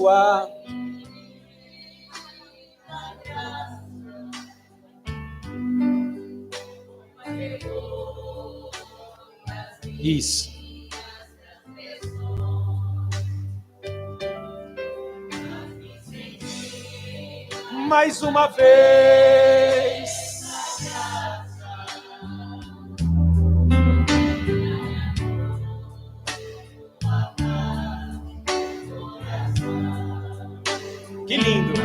tua. Isso. Mais uma vez. Que lindo.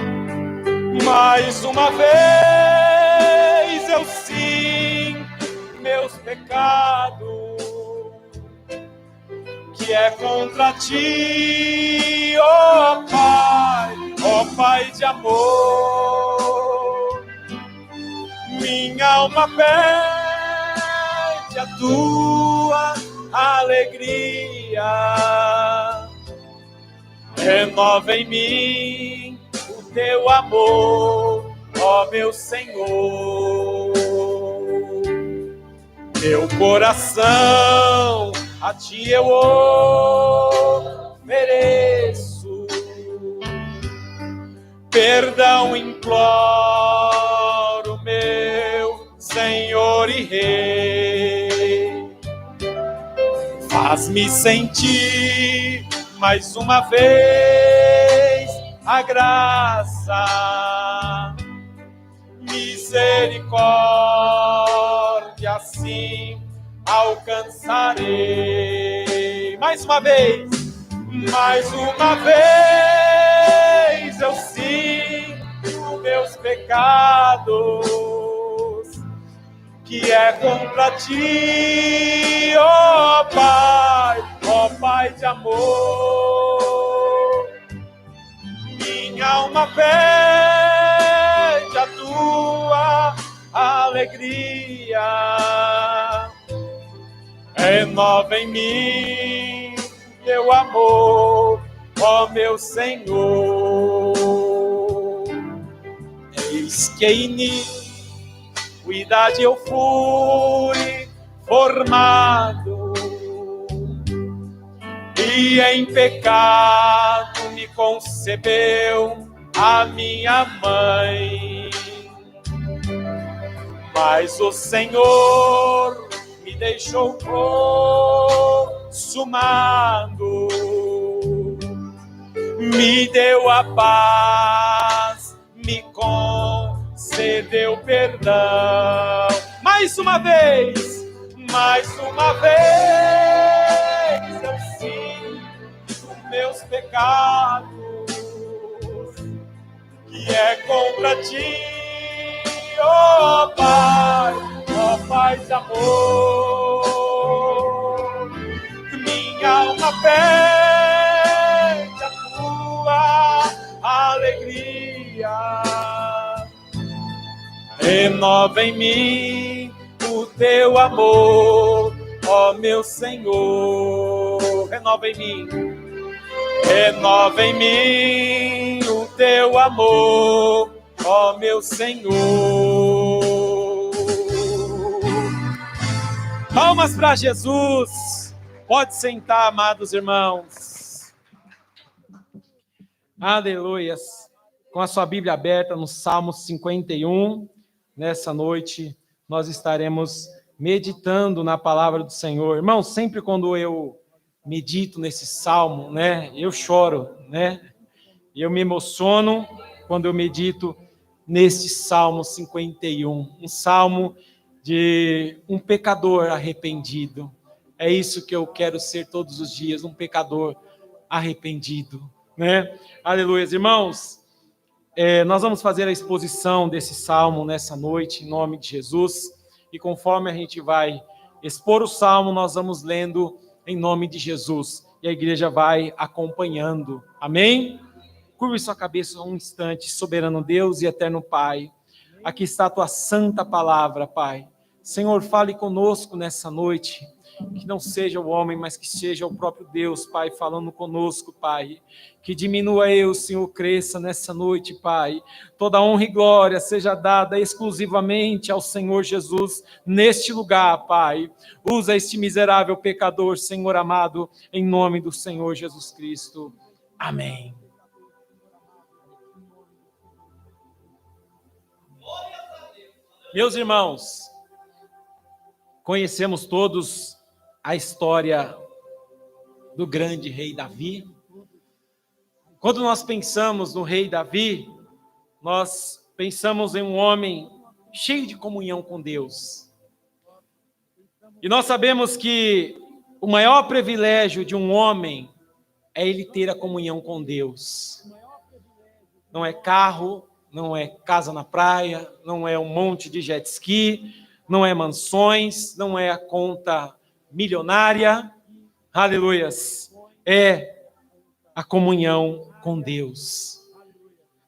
Mais uma vez eu sinto meus pecados, que é contra ti, ó Pai de amor. Minha alma pede a tua alegria. Renova em mim o teu amor, ó meu Senhor. Meu coração a ti eu ofereço, perdão imploro, meu Senhor e Rei. Faz-me sentir mais uma vez a graça, misericórdia, assim alcançarei. Mais uma vez eu sinto meus pecados, que é contra ti, ó Pai de amor. Minha alma pede a tua alegria. Renova em mim teu amor, ó meu Senhor. Eis que em iniquidade eu fui formado, e em pecado me concebeu a minha mãe. Mas o Senhor me deixou consumado, me deu a paz, me concedeu perdão. Mais uma vez eu sinto meus pecados, que é contra ti, ó Pai de amor. Minha alma pede a tua alegria. Renova em mim o teu amor, ó meu Senhor. Renova em mim o teu amor, ó meu Senhor. Palmas para Jesus. Pode sentar, amados irmãos. Aleluias. Com a sua Bíblia aberta no Salmo 51, nessa noite nós estaremos meditando na palavra do Senhor. Irmãos, sempre quando eu medito nesse salmo, né, eu choro, né? Eu me emociono quando eu medito neste Salmo 51, um salmo de um pecador arrependido. É isso que eu quero ser todos os dias, um pecador arrependido, né? Aleluia, irmãos. Nós vamos fazer a exposição desse salmo nessa noite, em nome de Jesus. E conforme a gente vai expor o salmo, nós vamos lendo em nome de Jesus. E a igreja vai acompanhando. Amém? Curve sua cabeça um instante, soberano Deus e eterno Pai. Aqui está a tua santa palavra, Pai. Senhor, fale conosco nessa noite. Que não seja o homem, mas que seja o próprio Deus, Pai, falando conosco, Pai. Que diminua eu, Senhor, cresça nessa noite, Pai. Toda honra e glória seja dada exclusivamente ao Senhor Jesus neste lugar, Pai. Usa este miserável pecador, Senhor amado, em nome do Senhor Jesus Cristo. Amém. Meus irmãos, conhecemos todos a história do grande rei Davi. Quando nós pensamos no rei Davi, nós pensamos em um homem cheio de comunhão com Deus. E nós sabemos que o maior privilégio de um homem é ele ter a comunhão com Deus. Não é carro, não é casa na praia, não é um monte de jet ski, não é mansões, não é a conta milionária. Aleluias. É a comunhão com Deus.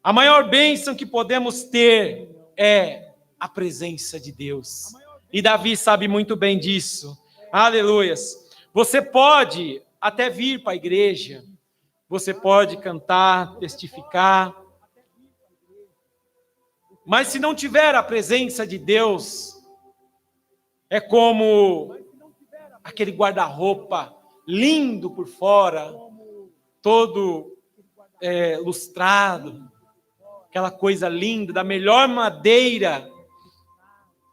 A maior bênção que podemos ter é a presença de Deus. E Davi sabe muito bem disso. Aleluias. Você pode até vir para a igreja, você pode cantar, testificar, mas se não tiver a presença de Deus, é como aquele guarda-roupa lindo por fora, todo lustrado, aquela coisa linda, da melhor madeira,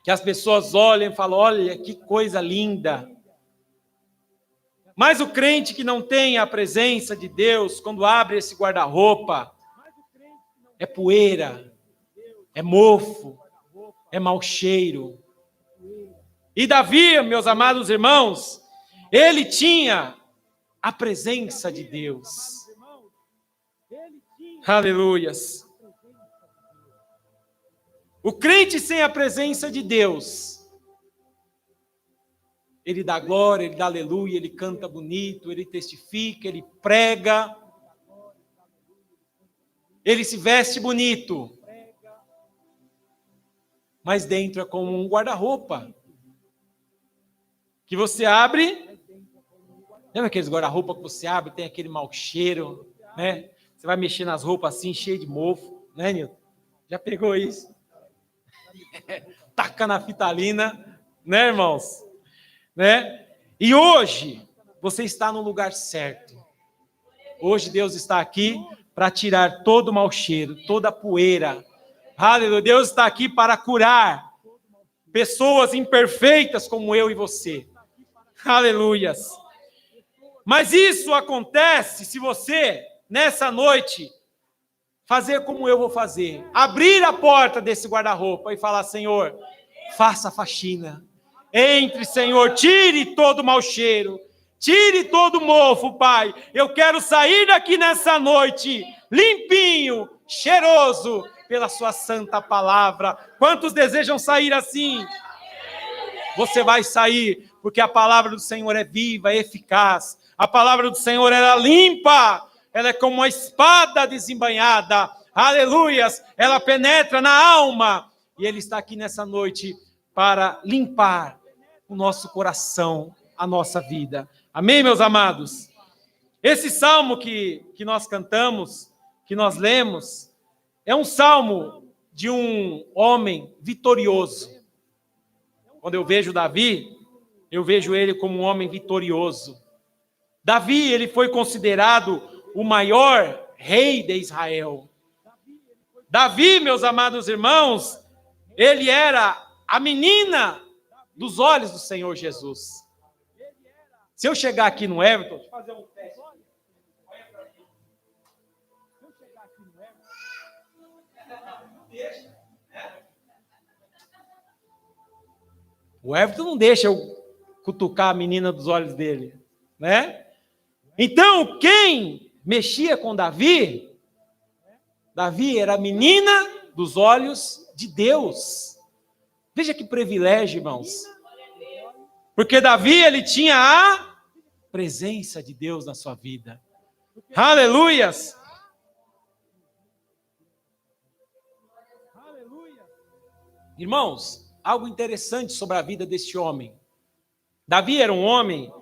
que as pessoas olham e falam, olha que coisa linda. Mas o crente que não tem a presença de Deus, quando abre esse guarda-roupa, é poeira, é mofo, é mau cheiro. E Davi, meus amados irmãos, ele tinha a presença de Deus. Aleluias. O crente sem a presença de Deus, ele dá glória, ele dá aleluia, ele canta bonito, ele testifica, ele prega, ele se veste bonito, mas dentro é como um guarda-roupa, que você abre, lembra aqueles guarda-roupa que você abre, tem aquele mau cheiro, né? Você vai mexer nas roupas assim, cheio de mofo, né, Nilton? Já pegou isso? Taca na fitalina, né, irmãos? Né? E hoje, você está no lugar certo. Hoje Deus está aqui para tirar todo o mau cheiro, toda a poeira. Aleluia. Deus está aqui para curar pessoas imperfeitas como eu e você. Aleluias. Mas isso acontece se você, nessa noite, fazer como eu vou fazer. Abrir a porta desse guarda-roupa e falar, Senhor, faça a faxina. Entre, Senhor, tire todo o mau cheiro. Tire todo o mofo, Pai. Eu quero sair daqui nessa noite, limpinho, cheiroso, pela sua santa palavra. Quantos desejam sair assim? Você vai sair, porque a palavra do Senhor é viva, é eficaz. A palavra do Senhor, ela limpa. Ela é como uma espada desembainhada. Aleluias. Ela penetra na alma. E Ele está aqui nessa noite para limpar o nosso coração, a nossa vida. Amém, meus amados? Esse salmo que nós cantamos, que nós lemos, é um salmo de um homem vitorioso. Quando eu vejo Davi, eu vejo ele como um homem vitorioso. Davi, ele foi considerado o maior rei de Israel. Davi, meus amados irmãos, ele era a menina dos olhos do Senhor Jesus. Se eu chegar aqui no Everton, deixa eu fazer um teste. Olha para mim. Se eu chegar aqui no Everton, não deixa, né? O Everton não deixa eu cutucar a menina dos olhos dele, né? Então, quem mexia com Davi, Davi era a menina dos olhos de Deus. Veja que privilégio, irmãos. Porque Davi, ele tinha a presença de Deus na sua vida. Aleluias! Irmãos, algo interessante sobre a vida deste homem. Davi era um homem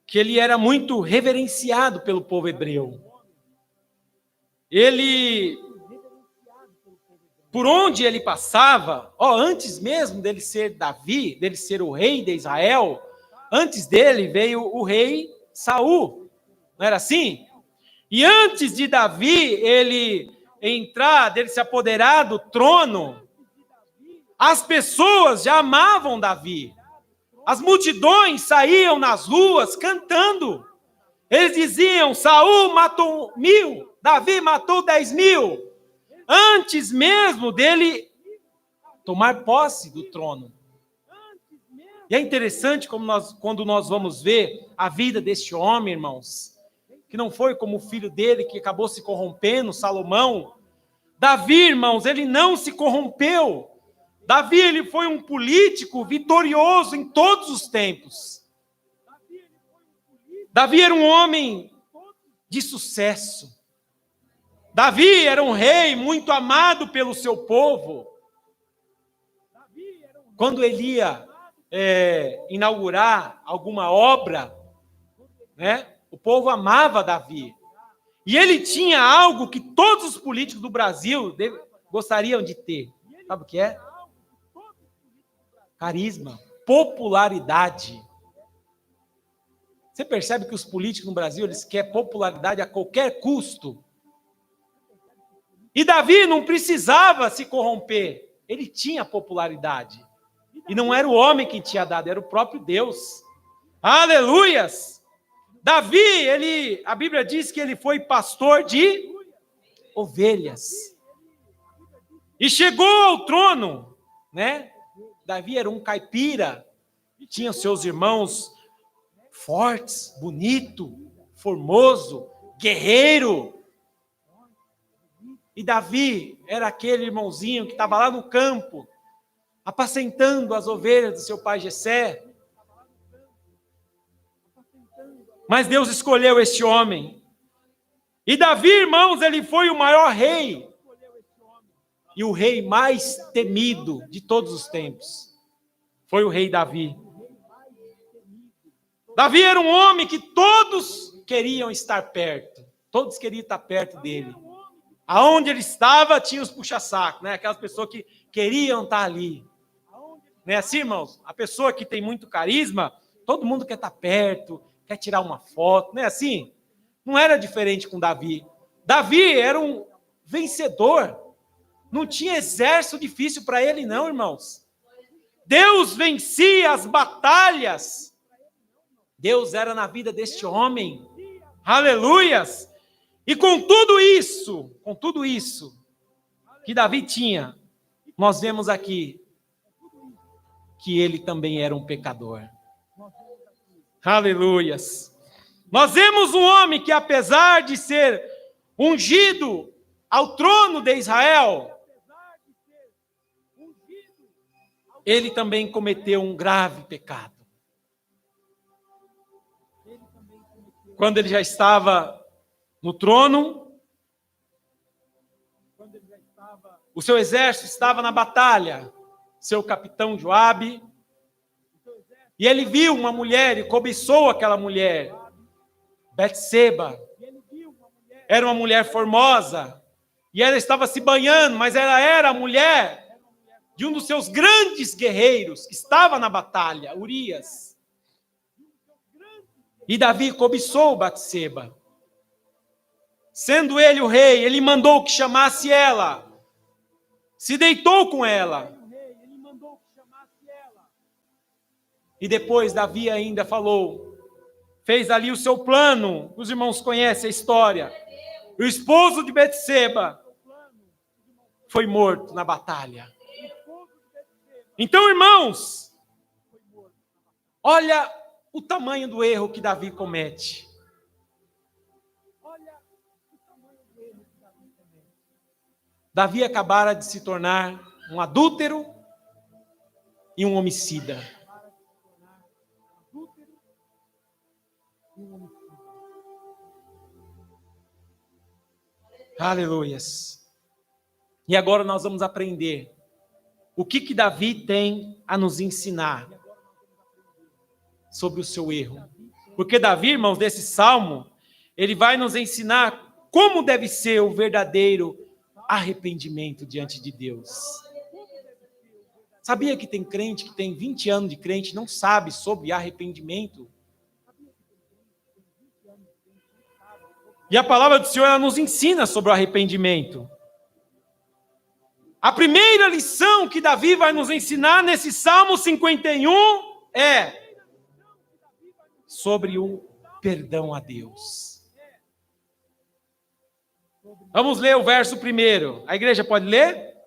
que ele era muito reverenciado pelo povo hebreu. Ele, por onde ele passava, antes mesmo dele ser Davi, dele ser o rei de Israel, antes dele veio o rei Saul, não era assim? E antes de Davi ele entrar, dele se apoderar do trono, As pessoas já amavam Davi. As multidões saíam nas ruas cantando. Eles diziam: Saul matou 1000, Davi matou 10.000, antes mesmo dele tomar posse do trono. E é interessante quando nós vamos ver a vida deste homem, irmãos, que não foi como o filho dele que acabou se corrompendo, Salomão. Davi, irmãos, ele não se corrompeu. Davi, ele foi um político vitorioso em todos os tempos. Davi era um homem de sucesso. Davi era um rei muito amado pelo seu povo. Quando ele ia inaugurar alguma obra, né, o povo amava Davi. E ele tinha algo que todos os políticos do Brasil gostariam de ter. Sabe o que é? Carisma, popularidade. Você percebe que os políticos no Brasil, eles querem popularidade a qualquer custo. E Davi não precisava se corromper. Ele tinha popularidade. E não era o homem que tinha dado, era o próprio Deus. Aleluias! Davi, a Bíblia diz que ele foi pastor de ovelhas. E chegou ao trono, né? Davi era um caipira, tinha seus irmãos fortes, bonito, formoso, guerreiro. E Davi era aquele irmãozinho que estava lá no campo, apacentando as ovelhas do seu pai Jessé. Mas Deus escolheu este homem. E Davi, irmãos, ele foi o maior rei. E o rei mais temido de todos os tempos foi o rei Davi. Davi era um homem que todos queriam estar perto. Todos queriam estar perto dele. Aonde ele estava, tinha os puxa-saco, né? Aquelas pessoas que queriam estar ali. Não é assim, irmãos? A pessoa que tem muito carisma, todo mundo quer estar perto, quer tirar uma foto, não é assim? Não era diferente com Davi. Davi era um vencedor. Não tinha exército difícil para ele, não, irmãos. Deus vencia as batalhas. Deus era na vida deste homem. Aleluias! E com tudo isso que Davi tinha, nós vemos aqui que ele também era um pecador. Aleluias! Nós vemos um homem que, apesar de ser ungido ao trono de Israel, ele também cometeu um grave pecado. Quando ele já estava no trono, o seu exército estava na batalha, seu capitão Joabe, e ele viu uma mulher e cobiçou aquela mulher, Betseba. Era uma mulher formosa, e ela estava se banhando, mas ela era a mulher de um dos seus grandes guerreiros, que estava na batalha, Urias. E Davi cobiçou Betseba. Sendo ele o rei, ele mandou que chamasse ela. Se deitou com ela. E depois Davi ainda falou, fez ali o seu plano. Os irmãos conhecem a história. O esposo de Betseba foi morto na batalha. Então, irmãos, olha o tamanho do erro que Davi comete. Davi acabara de se tornar um adúltero e um homicida. Aleluias. E agora nós vamos aprender o que Davi tem a nos ensinar sobre o seu erro. Porque Davi, irmãos, desse salmo, ele vai nos ensinar como deve ser o verdadeiro arrependimento diante de Deus. Sabia que tem crente que tem 20 anos de crente e não sabe sobre arrependimento? E a palavra do Senhor, ela nos ensina sobre o arrependimento. A primeira lição que Davi vai nos ensinar nesse Salmo 51 é sobre o perdão a Deus. Vamos ler o verso primeiro. A igreja pode ler?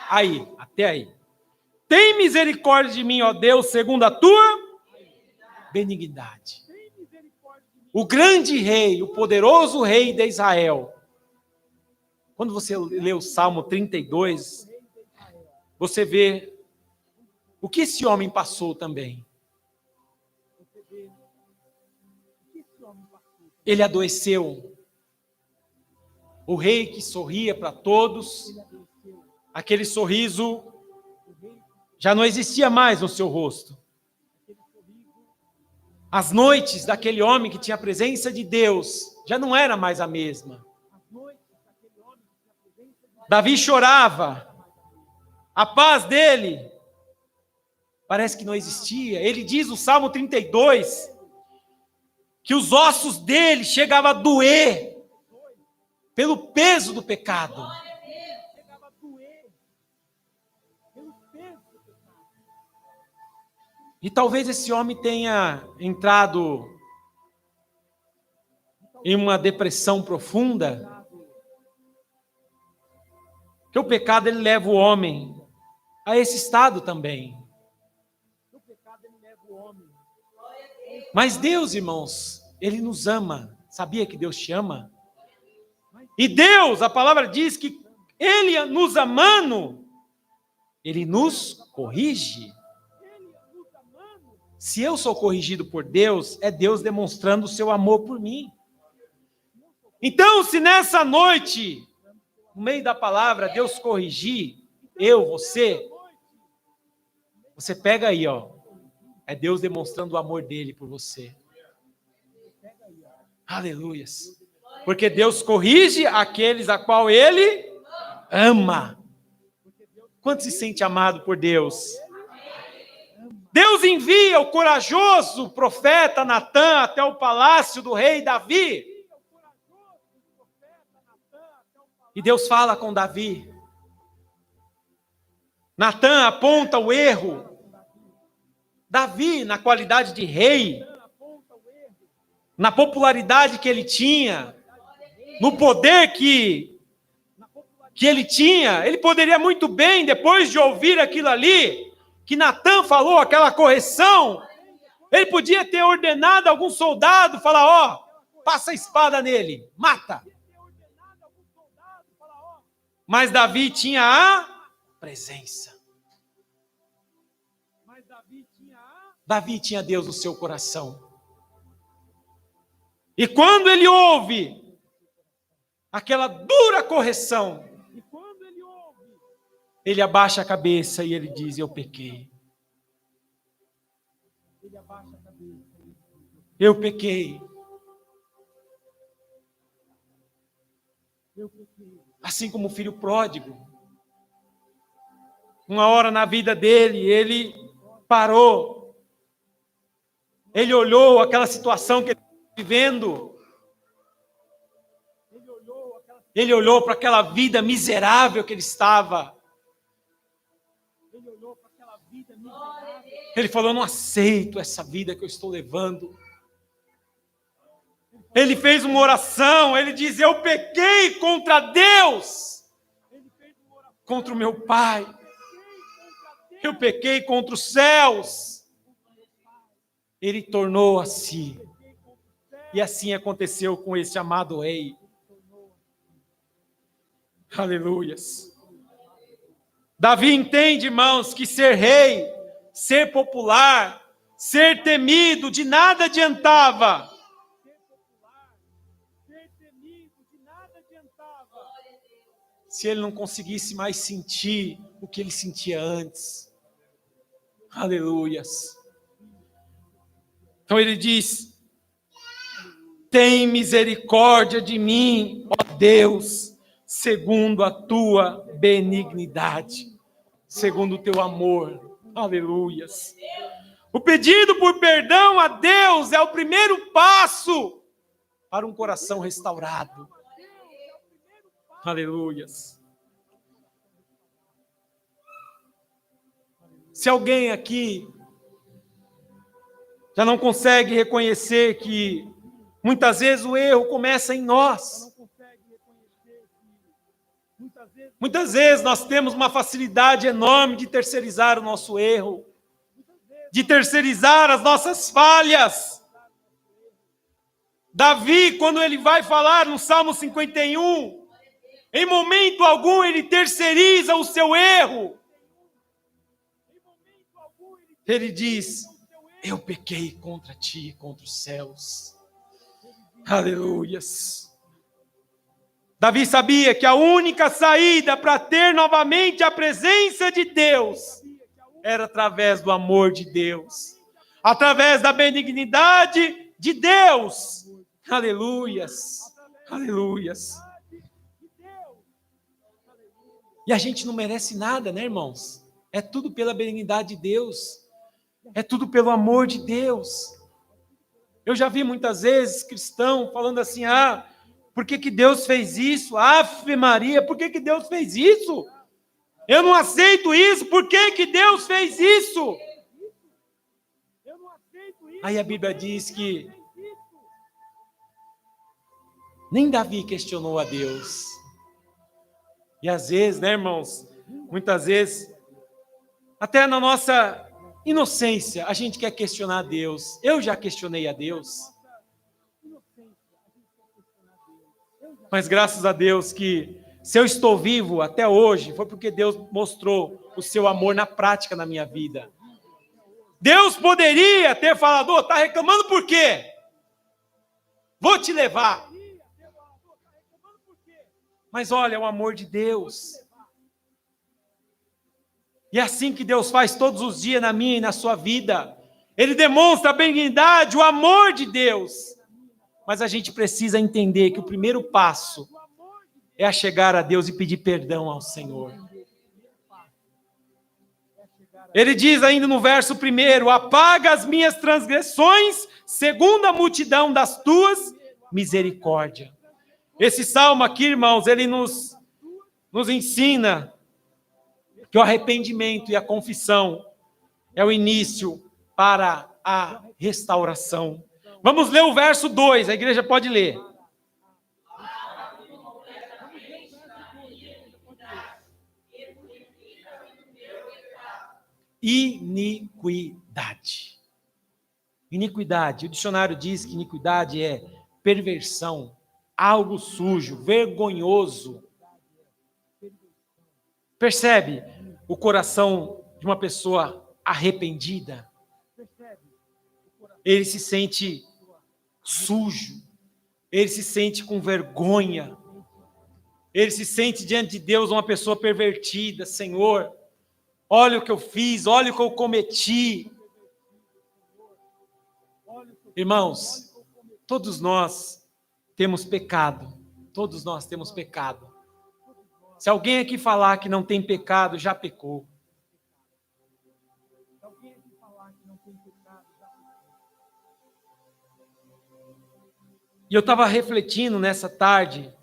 Aí, até aí. Tem misericórdia de mim, ó Deus, segundo a tua benignidade. O grande rei, o poderoso rei de Israel. Quando você lê o Salmo 32, você vê o que esse homem passou também. Ele adoeceu. O rei que sorria para todos, aquele sorriso já não existia mais no seu rosto. As noites daquele homem que tinha a presença de Deus já não era mais a mesma. Davi chorava. A paz dele parece que não existia. Ele diz no Salmo 32 que os ossos dele chegavam a doer pelo peso do pecado. E talvez esse homem tenha entrado em uma depressão profunda, que o pecado ele leva o homem a esse estado também. Mas Deus, irmãos, Ele nos ama. Sabia que Deus te ama? E Deus, a palavra diz que Ele nos amando, Ele nos corrige. Se eu sou corrigido por Deus, é Deus demonstrando o seu amor por mim. Então, se nessa noite, no meio da palavra, Deus corrigir, você pega aí, ó. É Deus demonstrando o amor dele por você. Aleluias. Porque Deus corrige aqueles a qual Ele ama. Quanto se sente amado por Deus? Deus envia o corajoso profeta Natã até o palácio do rei Davi. E Deus fala com Davi. Natã aponta o erro. Davi, na qualidade de rei, na popularidade que ele tinha, no poder que ele tinha, ele poderia muito bem, depois de ouvir aquilo ali, que Natã falou, aquela correção, ele podia ter ordenado algum soldado, falar, ó, passa a espada nele, mata. Mas Davi tinha a presença. Davi tinha Deus no seu coração. E quando ele ouve aquela dura correção, ele abaixa a cabeça e ele diz, eu pequei. Eu pequei. Assim como o filho pródigo. Uma hora na vida dele, ele parou. Ele olhou aquela situação que ele estava vivendo. Ele olhou para aquela vida miserável que ele estava. Ele falou, eu não aceito essa vida que eu estou levando. Ele fez uma oração, ele diz, eu pequei contra Deus, contra o meu Pai. Eu pequei contra os céus. Ele tornou a si. E assim aconteceu com esse amado rei. Aleluias. Davi entende, irmãos, que ser rei, ser popular, ser temido, de nada adiantava. Se ele não conseguisse mais sentir o que ele sentia antes. Aleluias. Então ele diz, tem misericórdia de mim, ó Deus, segundo a tua benignidade, segundo o teu amor. Aleluias. O pedido por perdão a Deus é o primeiro passo para um coração restaurado. Aleluias. Se alguém aqui já não consegue reconhecer que muitas vezes o erro começa em nós. Muitas vezes nós temos uma facilidade enorme de terceirizar o nosso erro, de terceirizar as nossas falhas. Davi, quando ele vai falar no Salmo 51, em momento algum ele terceiriza o seu erro. Ele diz: eu pequei contra ti, contra os céus. Aleluias. Davi sabia que a única saída para ter novamente a presença de Deus era através do amor de Deus, através da benignidade de Deus. Aleluias, aleluias. E a gente não merece nada, né, irmãos? É tudo pela benignidade de Deus, é tudo pelo amor de Deus. Eu já vi muitas vezes cristão falando assim: por que Deus fez isso? Ave Maria, por que Deus fez isso? Eu não aceito isso, por que Deus fez isso? Aí a Bíblia diz que nem Davi questionou a Deus. E às vezes, né, irmãos, muitas vezes, até na nossa inocência, a gente quer questionar a Deus. Eu já questionei a Deus. Mas graças a Deus que, se eu estou vivo até hoje, foi porque Deus mostrou o seu amor na prática na minha vida. Deus poderia ter falado: está reclamando por quê? Vou te levar. Mas olha, o amor de Deus. E é assim que Deus faz todos os dias na minha e na sua vida. Ele demonstra a benignidade, o amor de Deus. Mas a gente precisa entender que o primeiro passo é a chegar a Deus e pedir perdão ao Senhor. Ele diz ainda no verso 1: apaga as minhas transgressões, segundo a multidão das tuas misericórdias. Esse salmo aqui, irmãos, ele nos ensina que o arrependimento e a confissão é o início para a restauração. Vamos ler o verso 2, a igreja pode ler. Iniquidade. Iniquidade. O dicionário diz que iniquidade é perversão, algo sujo, vergonhoso. Percebe o coração de uma pessoa arrependida? Ele se sente sujo, ele se sente com vergonha, ele se sente diante de Deus uma pessoa pervertida. Senhor, olha o que eu fiz, olha o que eu cometi. Irmãos, todos nós temos pecado, todos nós temos pecado. Se alguém aqui falar que não tem pecado, já pecou. E eu estava refletindo nessa tarde,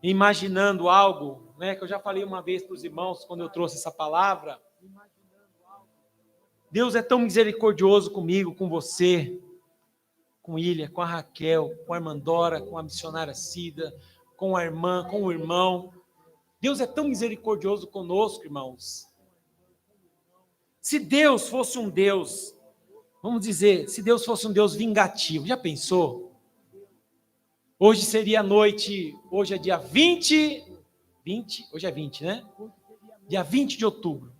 imaginando algo, né, que eu já falei uma vez para os irmãos quando eu trouxe essa palavra. Deus é tão misericordioso comigo, com você, com Ilha, com a Raquel, com a irmã Dora, com a missionária Cida, com a irmã, com o irmão. Deus é tão misericordioso conosco, irmãos. Se Deus fosse um Deus, vamos dizer, se Deus fosse um Deus vingativo, já pensou? Hoje seria a noite, hoje é dia 20, hoje é 20, né? Dia 20 de outubro.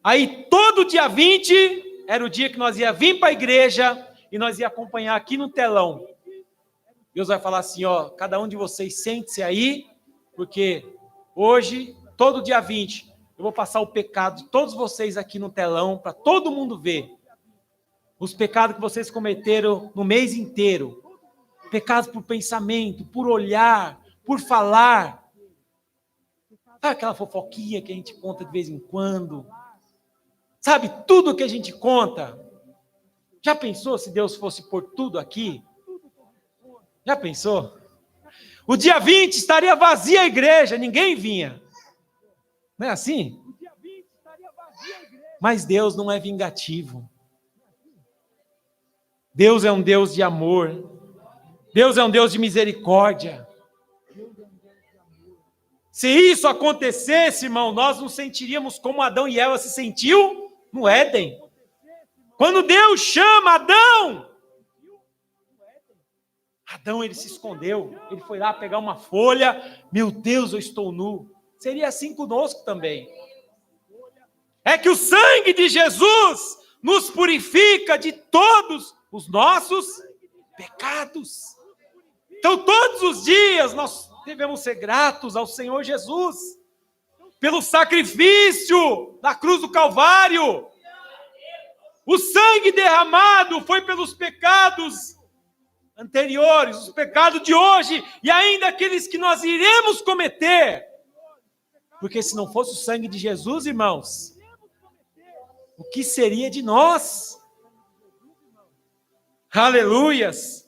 Aí todo dia 20 era o dia que nós ia vir para a igreja e nós ia acompanhar aqui no telão. Deus vai falar assim, cada um de vocês sente-se aí, porque hoje, todo dia 20, eu vou passar o pecado de todos vocês aqui no telão, para todo mundo ver. Os pecados que vocês cometeram no mês inteiro. Pecados por pensamento, por olhar, por falar. Sabe aquela fofoquinha que a gente conta de vez em quando? Sabe tudo que a gente conta? Já pensou se Deus fosse por tudo aqui? Já pensou? O dia 20 estaria vazia a igreja, ninguém vinha. Não é assim? Mas Deus não é vingativo. Deus é um Deus de amor. Deus é um Deus de misericórdia. Se isso acontecesse, irmão, nós nos sentiríamos como Adão e Eva se sentiu no Éden. Quando Deus chama Adão, Adão, ele se escondeu. Ele foi lá pegar uma folha. Meu Deus, eu estou nu. Seria assim conosco também. É que o sangue de Jesus nos purifica de todos os nossos pecados. Então, todos os dias, nós devemos ser gratos ao Senhor Jesus pelo sacrifício na cruz do Calvário. O sangue derramado foi pelos pecados anteriores, os pecados de hoje e ainda aqueles que nós iremos cometer. Porque se não fosse o sangue de Jesus, irmãos, o que seria de nós? Aleluias!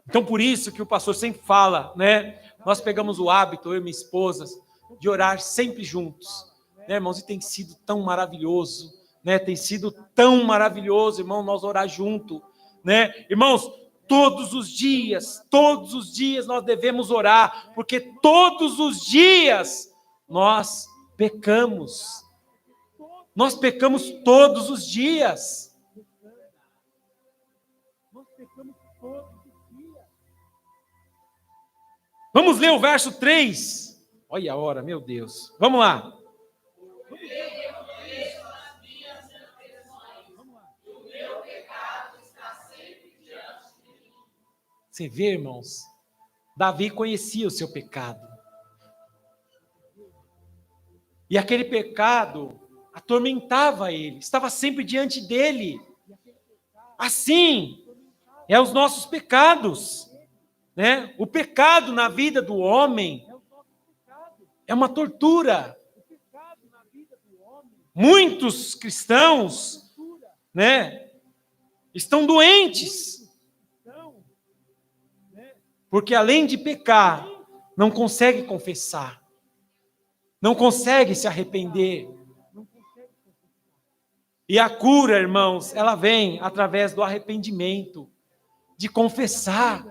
Então, por isso que o pastor sempre fala, né? Nós pegamos o hábito, eu e minha esposa, de orar sempre juntos, né, irmãos? E tem sido tão maravilhoso, né? Tem sido tão maravilhoso, irmão, nós orar junto, né? Irmãos, todos os dias nós devemos orar, porque todos os dias nós pecamos. Nós pecamos todos os dias. Vamos ler o verso 3. Olha a hora, meu Deus. Vamos lá. Você vê, irmãos? Davi conhecia o seu pecado. E aquele pecado atormentava ele, estava sempre diante dele. Assim é os nossos pecados. Né? O pecado na vida do homem é uma tortura. Muitos cristãos, né, estão doentes, porque além de pecar, não consegue confessar, não consegue se arrepender. E a cura, irmãos, ela vem através do arrependimento, de confessar.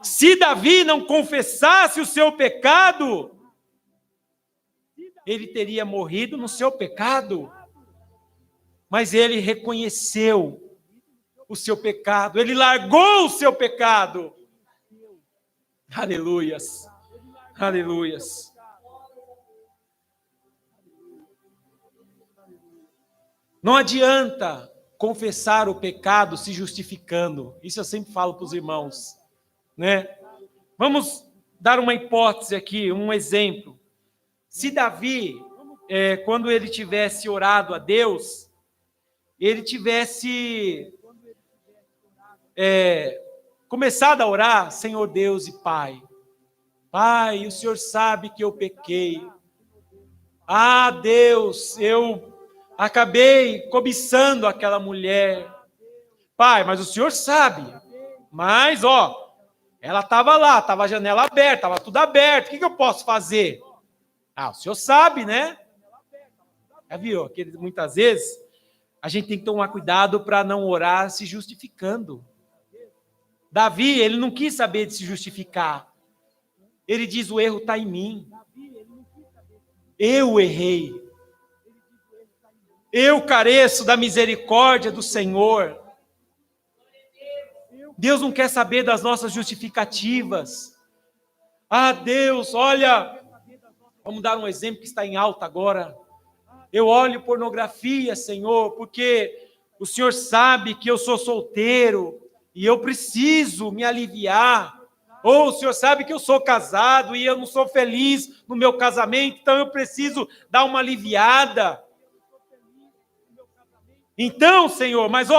Se Davi não confessasse o seu pecado, ele teria morrido no seu pecado. Mas ele reconheceu o seu pecado, ele largou o seu pecado. Aleluias, aleluias. Não adianta confessar o pecado se justificando. Isso eu sempre falo para os irmãos. Né? Vamos dar uma hipótese aqui, um exemplo. Se Davi, quando ele tivesse orado a Deus, ele tivesse começado a orar, Senhor Deus e Pai. Pai, o Senhor sabe que eu pequei. Ah, Deus, eu acabei cobiçando aquela mulher. Pai, mas o Senhor sabe. Mas, ela estava lá, estava a janela aberta, estava tudo aberto. O que eu posso fazer? O senhor sabe, né? Já viu? Que muitas vezes a gente tem que tomar cuidado para não orar se justificando. Davi, ele não quis saber de se justificar. Ele diz: o erro está em mim. Eu errei. Eu careço da misericórdia do Senhor. Deus não quer saber das nossas justificativas. Ah, Deus, olha, vamos dar um exemplo que está em alta agora. Eu olho pornografia, Senhor, porque o Senhor sabe que eu sou solteiro e eu preciso me aliviar. Ou o Senhor sabe que eu sou casado e eu não sou feliz no meu casamento, então eu preciso dar uma aliviada. Então, Senhor, mas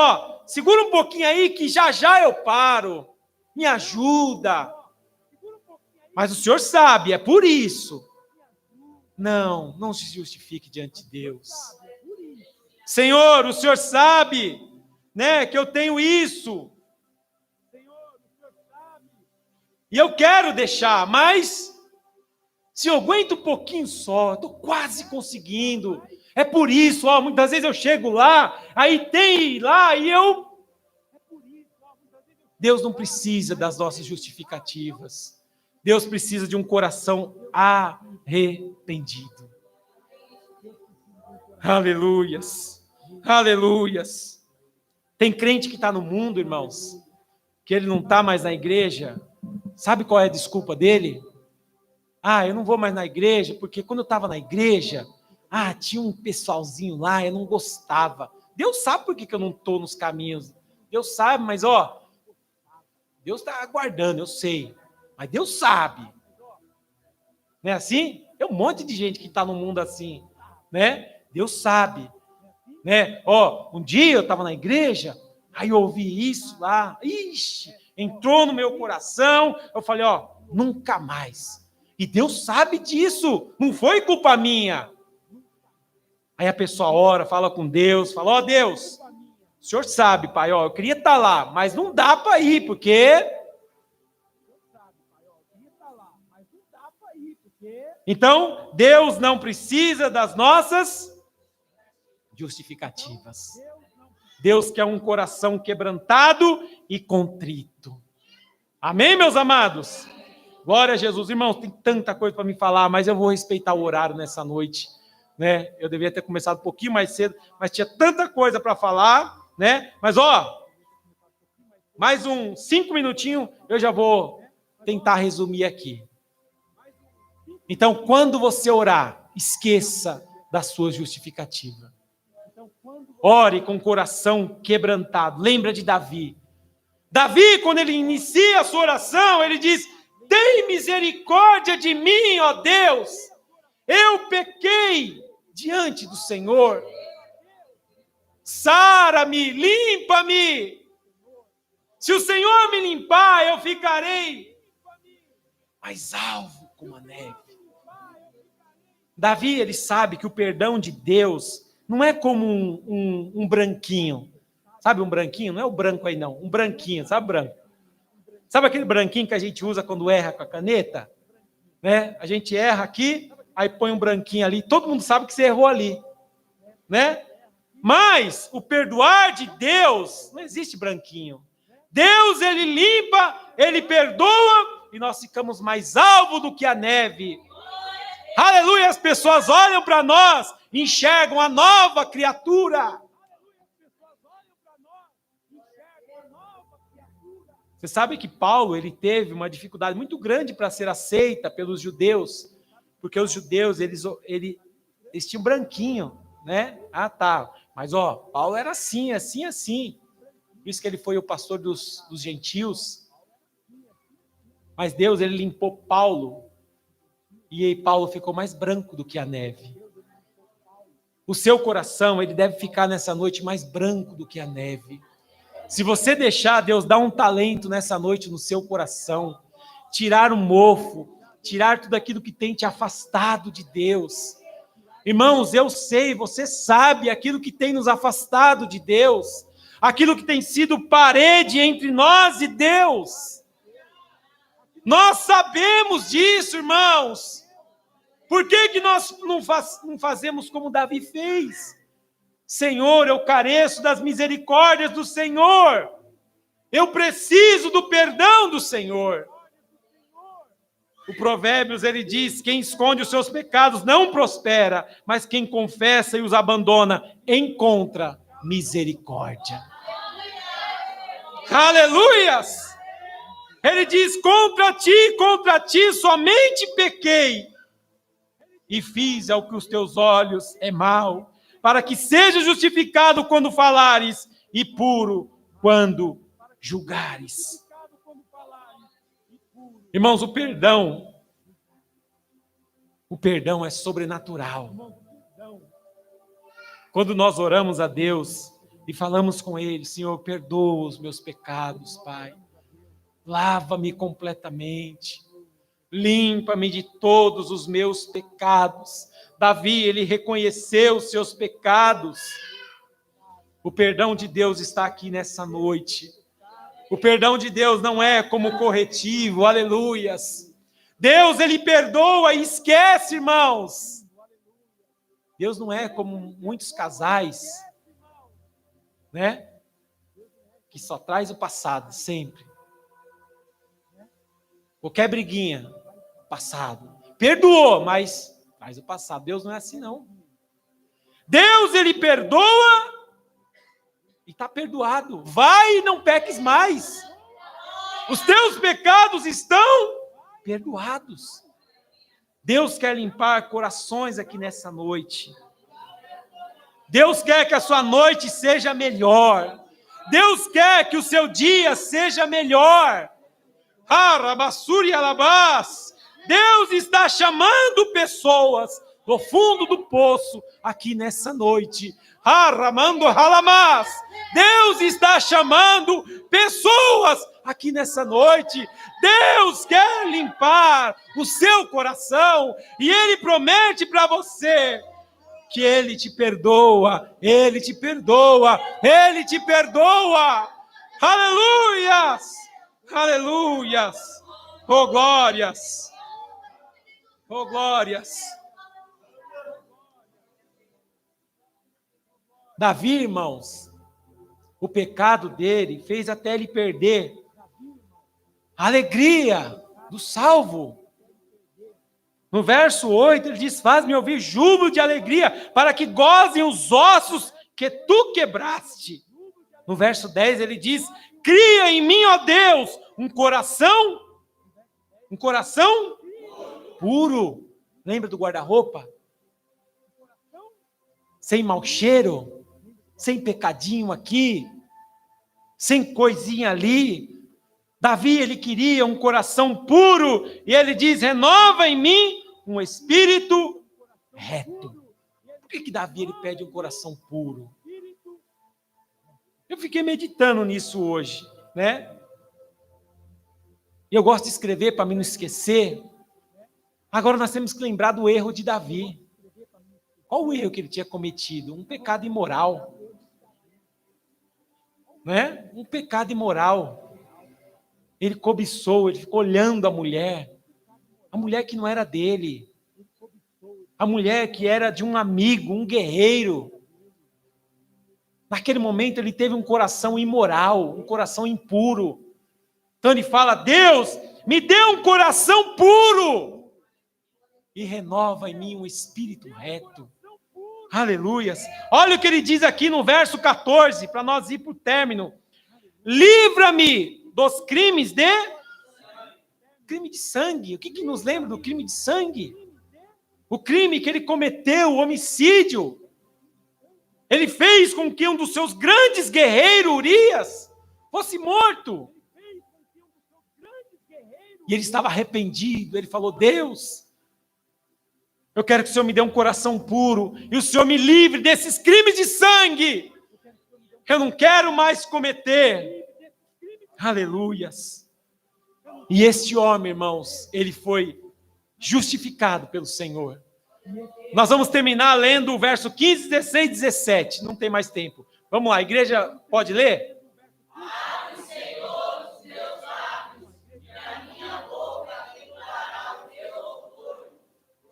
segura um pouquinho aí que já já eu paro. Me ajuda. Mas o Senhor sabe, é por isso. Não se justifique diante de Deus. Senhor, o Senhor sabe, né, que eu tenho isso. E eu quero deixar, mas se eu aguento um pouquinho só, estou quase conseguindo. É por isso, muitas vezes eu chego lá, aí tem lá e eu... Deus não precisa das nossas justificativas. Deus precisa de um coração arrependido. Aleluias, aleluias. Tem crente que está no mundo, irmãos, que ele não está mais na igreja. Sabe qual é a desculpa dele? Eu não vou mais na igreja, porque quando eu estava na igreja, tinha um pessoalzinho lá, eu não gostava. Deus sabe por que eu não estou nos caminhos. Deus sabe, mas Deus está aguardando, eu sei. Mas Deus sabe. Não é assim? Tem um monte de gente que está no mundo assim, né? Deus sabe. Né? Um dia eu estava na igreja, aí eu ouvi isso lá, entrou no meu coração, eu falei, nunca mais. E Deus sabe disso, não foi culpa minha. Aí a pessoa ora, fala com Deus, fala, Deus, o Senhor sabe, Pai, eu queria estar lá, mas não dá para ir, porque... Então, Deus não precisa das nossas justificativas. Deus quer um coração quebrantado e contrito. Amém, meus amados? Glória a Jesus. Irmãos, tem tanta coisa para me falar, mas eu vou respeitar o horário nessa noite, né? Eu devia ter começado um pouquinho mais cedo, mas tinha tanta coisa para falar, né? Mas, mais uns 5 minutinhos, eu já vou tentar resumir aqui. Então, quando você orar, esqueça da sua justificativa. Ore com o coração quebrantado. Lembra de Davi. Davi, quando ele inicia a sua oração, ele diz, tem misericórdia de mim, ó Deus. Eu pequei diante do Senhor. Sara-me, limpa-me. Se o Senhor me limpar, eu ficarei mais alvo como a neve. Davi, ele sabe que o perdão de Deus não é como um branquinho. Sabe um branquinho? Não é o branco aí não, um branquinho, sabe branco? Sabe aquele branquinho que a gente usa quando erra com a caneta? Né? A gente erra aqui, aí põe um branquinho ali, todo mundo sabe que você errou ali. Né? Mas o perdoar de Deus, não existe branquinho. Deus, ele limpa, ele perdoa, e nós ficamos mais alvo do que a neve. Aleluia, as pessoas olham para nós, enxergam a nova criatura. Você sabe que Paulo, ele teve uma dificuldade muito grande para ser aceita pelos judeus, porque os judeus, eles tinham branquinho, né? Mas Paulo era assim. Por isso que ele foi o pastor dos gentios. Mas Deus, ele limpou Paulo, e aí Paulo ficou mais branco do que a neve. O seu coração, ele deve ficar nessa noite mais branco do que a neve. Se você deixar Deus dar um talento nessa noite no seu coração, tirar o mofo, tirar tudo aquilo que tem te afastado de Deus. Irmãos, eu sei, você sabe aquilo que tem nos afastado de Deus, aquilo que tem sido parede entre nós e Deus. Nós sabemos disso, irmãos. Por que nós não fazemos como Davi fez? Senhor, eu careço das misericórdias do Senhor. Eu preciso do perdão do Senhor. O Provérbios, ele diz, quem esconde os seus pecados não prospera, mas quem confessa e os abandona, encontra misericórdia. Aleluias! Ele diz, contra ti somente pequei, e fiz ao que os teus olhos é mal, para que seja justificado quando falares, e puro quando julgares. Irmãos, o perdão é sobrenatural. Quando nós oramos a Deus e falamos com Ele, Senhor, perdoa os meus pecados, Pai. Lava-me completamente. Limpa-me de todos os meus pecados. Davi, ele reconheceu os seus pecados. O perdão de Deus está aqui nessa noite. O perdão de Deus não é como corretivo, aleluias. Deus, ele perdoa e esquece, irmãos. Deus não é como muitos casais, né? Que só traz o passado, sempre. Qualquer briguinha, passado. Perdoou, mas traz o passado. Deus não é assim, não. Deus, ele perdoa e está perdoado. Vai e não peques mais. Os teus pecados estão perdoados. Deus quer limpar corações aqui nessa noite. Deus quer que a sua noite seja melhor. Deus quer que o seu dia seja melhor. Deus está chamando pessoas do fundo do poço aqui nessa noite. Deus está chamando pessoas aqui nessa noite. Deus quer limpar o seu coração e Ele promete para você que Ele te perdoa, Ele te perdoa, Ele te perdoa. Aleluias, aleluias, oh glórias, oh glórias. Davi, irmãos, o pecado dele fez até ele perder a alegria do salvo. No verso 8 ele diz: faz-me ouvir júbilo de alegria, para que gozem os ossos que tu quebraste. No verso 10 ele diz: cria em mim, ó Deus, um coração puro. Lembra do guarda-roupa? Sem mau cheiro, sem pecadinho aqui, sem coisinha ali. Davi, ele queria um coração puro, e ele diz: renova em mim um espírito reto. Por que Davi ele pede um coração puro? Eu fiquei meditando nisso hoje, né? E eu gosto de escrever para mim não esquecer. Agora nós temos que lembrar do erro de Davi. Qual o erro que ele tinha cometido? Um pecado imoral. Né? Um pecado imoral. Ele cobiçou, ele ficou olhando a mulher que não era dele, a mulher que era de um amigo, um guerreiro. Naquele momento ele teve um coração imoral, um coração impuro. Então ele fala: Deus, me dê um coração puro e renova em mim um espírito reto. Aleluias. Olha o que ele diz aqui no verso 14, para nós ir para o término. Livra-me dos crimes de sangue. O que nos lembra do crime de sangue? O crime que ele cometeu, o homicídio. Ele fez com que um dos seus grandes guerreiros, Urias, fosse morto. E ele estava arrependido. Ele falou: Deus, eu quero que o Senhor me dê um coração puro e o Senhor me livre desses crimes de sangue. Eu não quero mais cometer. Aleluias. E este homem, irmãos, ele foi justificado pelo Senhor. Nós vamos terminar lendo o verso 15, 16 e 17. Não tem mais tempo. Vamos lá, a igreja pode ler? Abre, Senhor, os meus lábios, e a minha boca declarará o teu louvor.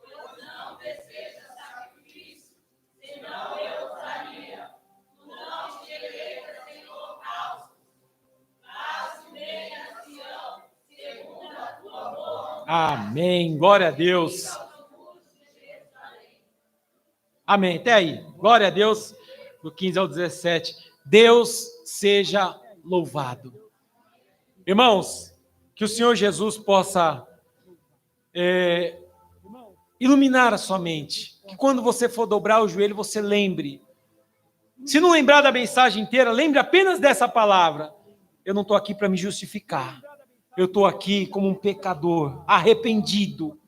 Pois não deseja sacrifício, senão eu faria. Tu não te eleitas em holocausto. Faz bem a Sião, segundo a tua boca. Amém. Glória a Deus. Amém. Até aí. Glória a Deus. Do 15 ao 17. Deus seja louvado. Irmãos, que o Senhor Jesus possa iluminar a sua mente. Que quando você for dobrar o joelho, você lembre. Se não lembrar da mensagem inteira, lembre apenas dessa palavra. Eu não estou aqui para me justificar. Eu estou aqui como um pecador, arrependido.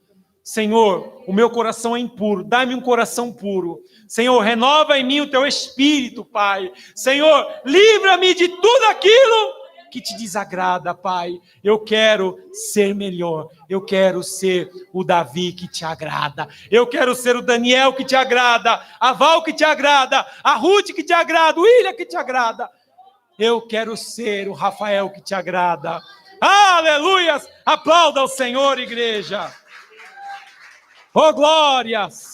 Senhor, o meu coração é impuro, dá-me um coração puro. Senhor, renova em mim o teu espírito, Pai. Senhor, livra-me de tudo aquilo que te desagrada, Pai. Eu quero ser melhor. Eu quero ser o Davi que te agrada. Eu quero ser o Daniel que te agrada, a Val que te agrada, a Ruth que te agrada, o William que te agrada. Eu quero ser o Rafael que te agrada. Aleluias! Aplauda o Senhor, igreja. Oh, glórias!